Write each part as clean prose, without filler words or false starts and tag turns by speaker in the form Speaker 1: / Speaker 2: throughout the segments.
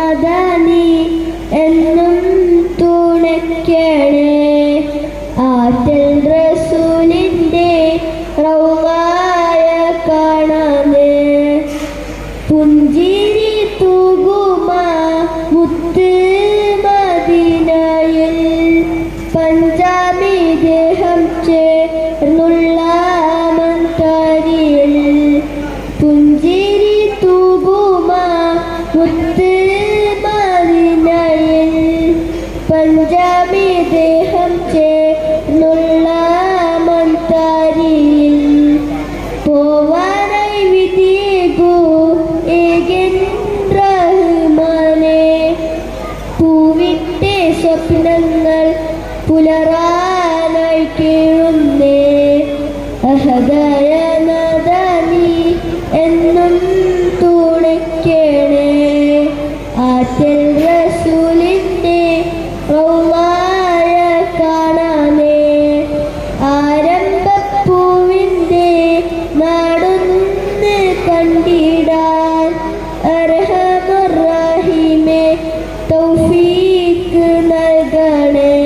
Speaker 1: നാദാനി എന്നും തുണയ്ക്കണേ. ആറ്റൽ റസൂലിൻ്റെ റൗളായ കാണാനേ. പുഞ്ചിരി തൂകുമ മുത്ത് മദീനയിൽ പഞ്ചാബി ദേഹം ചേർന്നുള്ള മന്താരിയിൽ. പുഞ്ചിരി തൂകുമ മുത്ത് മദീനയിൽ പഞ്ചാബി ദേഹം ചേർന്നുള്ള മന്താരിയിൽ. പോവാനായി വിധിയേകൂ ഏകൻ റഹ്മാനേ. പൂവിട്ടേ സ്വപ്നങ്ങൾ പുലരാനായി കേഴുന്നേ. അഹദായ നാദാനി എന്നും തുണയ്ക്കണേ. ആറ്റൽ റസൂലിൻ്റെ റൗളായ കാണാനേ. ആരംഭപ്പൂവിൻ്റെ നാടൊന്ന് കണ്ടിടാൻ അർഹമർ റഹീമേ തൗഫീഖ് നൽകണേ.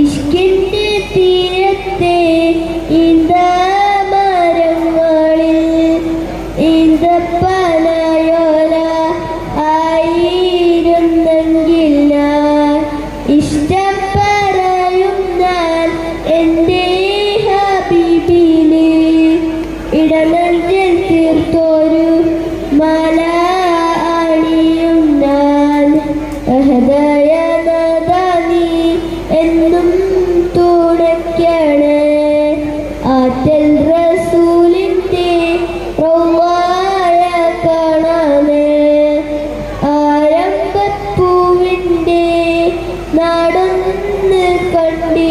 Speaker 1: ഇഷ്കിൻ്റെ തീരത്തെ ഈന്തമരങ്ങളിൽ ഈന്തപ്പനയോല ആയിരുന്നെങ്കിൽ ഞാൻ ഇഷ്ടം പറയും ഞാൻ എൻ്റെ ഹബീബിന്. ഇടനെഞ്ചിൽ തീർത്തൊരു മാല അണിയും ഞാൻ. അഹദായ നാദാനി എന്നും തുണയ്ക്കണേ. ആറ്റൽ റസൂലിൻ്റെ റൗളായ കാണാനേ. ആരംഭപ്പൂവിൻ്റെ നാടൊന്ന് കണ്ടി